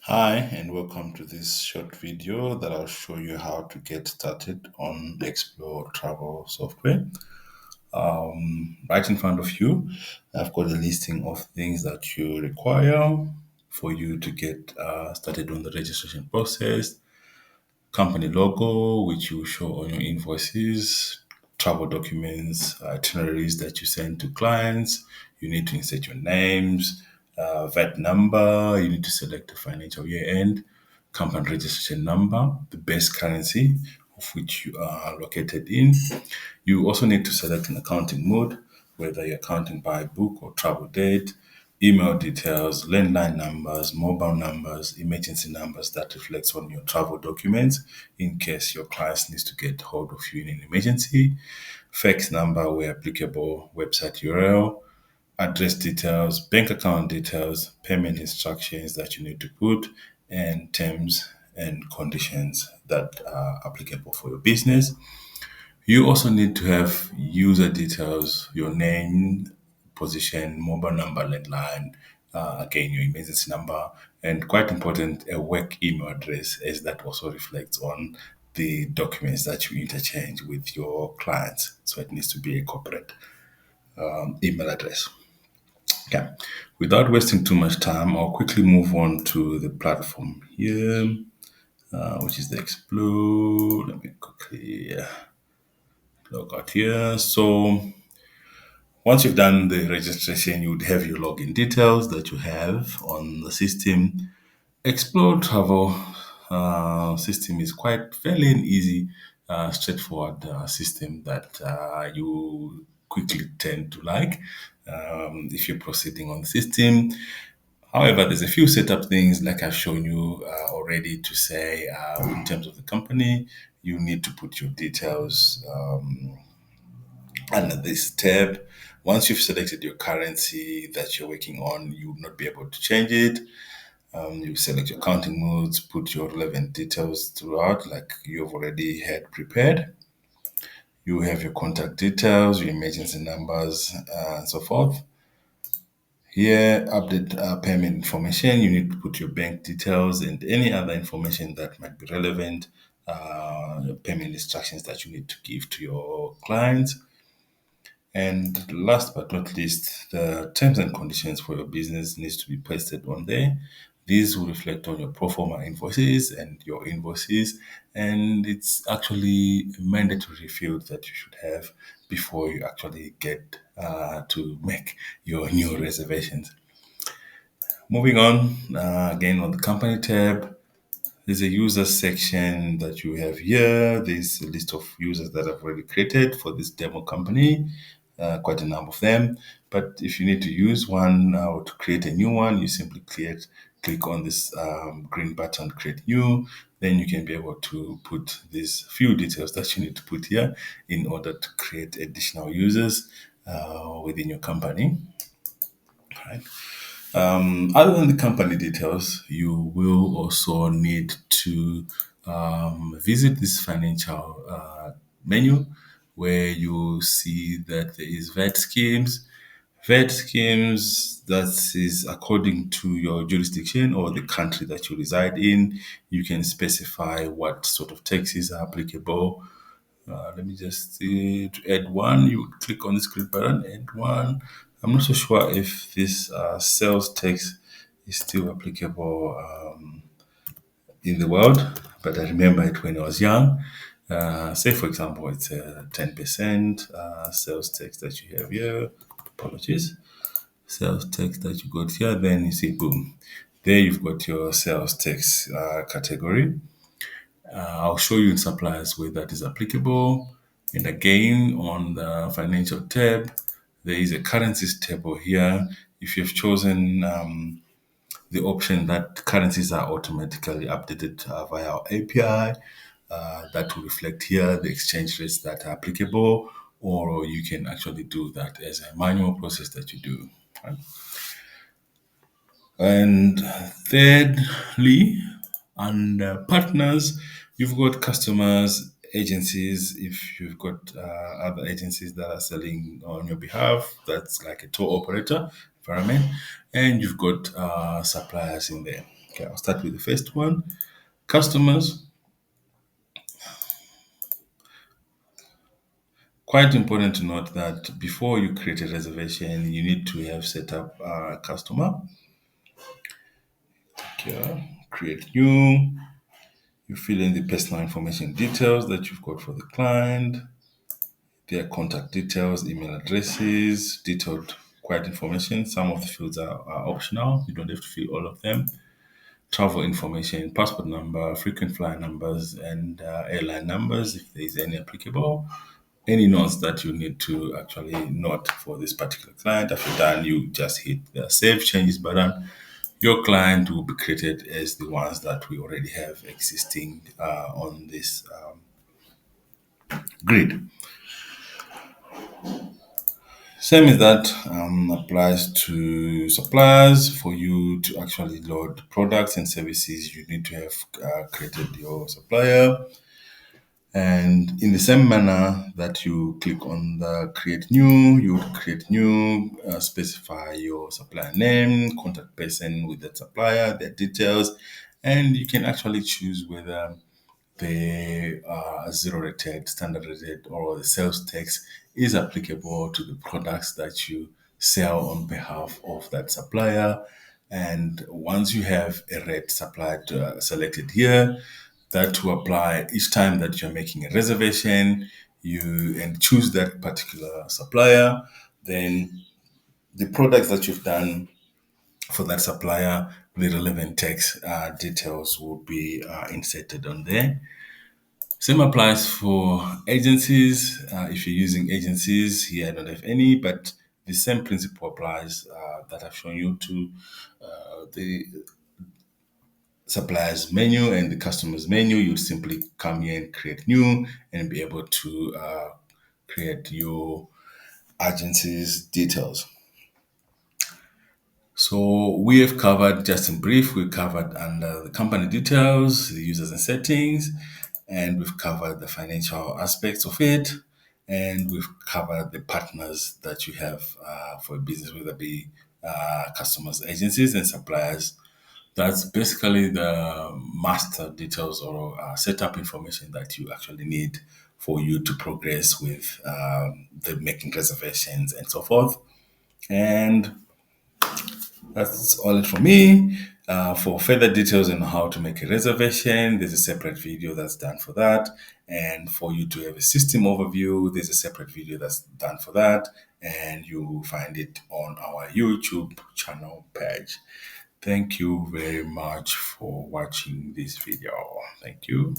Hi, and welcome to this short video that I'll show you how to get started on Explo travel software. Right in front of you, I've got a listing of things that you require for you to get started on the registration process. Company logo, which you show on your invoices, travel documents, itineraries that you send to clients. You need to insert your names, VAT number. You need to select the financial year end, company registration number, the base currency of which you are located in. You also need to select an accounting mode, whether you're accounting by book or travel date, email details, landline numbers, mobile numbers, emergency numbers that reflects on your travel documents in case your clients needs to get hold of you in an emergency, fax number where applicable, website URL, address details, bank account details, payment instructions that you need to put, and terms and conditions that are applicable for your business. You also need to have user details, your name, position, mobile number, landline, again, your emergency number, and quite important, a work email address, as that also reflects on the documents that you interchange with your clients. So it needs to be a corporate email address. Okay. Without wasting too much time, I'll quickly move on to the platform here, which is the Explo. Let me quickly log out here. So once you've done the registration, you would have your login details that you have on the system. Explore Travel system is quite fairly and easy, straightforward system that you quickly tend to like if you're proceeding on the system. However, there's a few setup things like I've shown you already to say in terms of the company, you need to put your details under this tab. Once you've selected your currency that you're working on, you will not be able to change it. You select your counting modes, put your relevant details throughout, like you've already had prepared. You have your contact details, your emergency numbers, and so forth. Here, update payment information. You need to put your bank details and any other information that might be relevant, payment instructions that you need to give to your clients. And last but not least, the terms and conditions for your business needs to be pasted on there. These will reflect on your pro forma invoices and your invoices, and it's actually a mandatory field that you should have before you actually get to make your new reservations. Moving on, again on the company tab, there's a user section that you have here. There's a list of users that I've already created for this demo company, quite a number of them. But if you need to use one or to create a new one, you simply click on this green button, create new. Then you can be able to put these few details that you need to put here in order to create additional users within your company. Right. Other than the company details, you will also need to visit this financial menu where you see that there is VAT schemes. VAT schemes that is according to your jurisdiction or the country that you reside in. You can specify what sort of taxes are applicable. Let me just see to add one. You would click on this green button, add one. I'm not so sure if this sales tax is still applicable in the world, but I remember it when I was young. Say, for example, it's a 10% sales tax that you have here. Apologies. Sales tax that you got here. Then you see, boom. There you've got your sales tax category. I'll show you in suppliers where that is applicable. And again, on the financial tab, there is a currencies table here. If you've chosen the option that currencies are automatically updated via our API, that will reflect here the exchange rates that are applicable, or you can actually do that as a manual process that you do. Right? And thirdly, under partners, you've got customers, agencies. If you've got other agencies that are selling on your behalf, that's like a tour operator environment, and you've got suppliers in there. Okay, I'll start with the first one. Customers. Quite important to note that before you create a reservation, you need to have set up a customer. Okay, create new. You fill in the personal information details that you've got for the client, their contact details, email addresses, detailed quite information. Some of the fields are optional. You don't have to fill all of them. Travel information, passport number, frequent flyer numbers, and airline numbers if there is any applicable. Any notes that you need to actually note for this particular client. After done, you just hit the Save Changes button. Your client will be created as the ones that we already have existing on this grid. Same as that applies to suppliers. For you to actually load products and services, you need to have created your supplier. And in the same manner that you click on the create new, you would create new, specify your supplier name, contact person with that supplier, their details, and you can actually choose whether the zero rated, standard rated, or the sales tax is applicable to the products that you sell on behalf of that supplier. And once you have a rate supplied selected here, that will apply each time that you're making a reservation. You and choose that particular supplier. Then the products that you've done for that supplier, the relevant tax details will be inserted on there. Same applies for agencies. If you're using agencies, here I don't have any, but the same principle applies that I've shown you to the suppliers menu and the customers menu. You simply come here and create new and be able to create your agency's details. So we have covered, just in brief, we covered under the company details, the users and settings, and we've covered the financial aspects of it, and we've covered the partners that you have for a business, whether it be customers, agencies, and suppliers. That's basically the master details or setup information that you actually need for you to progress with the making reservations and so forth. And that's all it for me. For further details on how to make a reservation, there's a separate video that's done for that. And for you to have a system overview, there's a separate video that's done for that. And you will find it on our YouTube channel page. Thank you very much for watching this video. Thank you.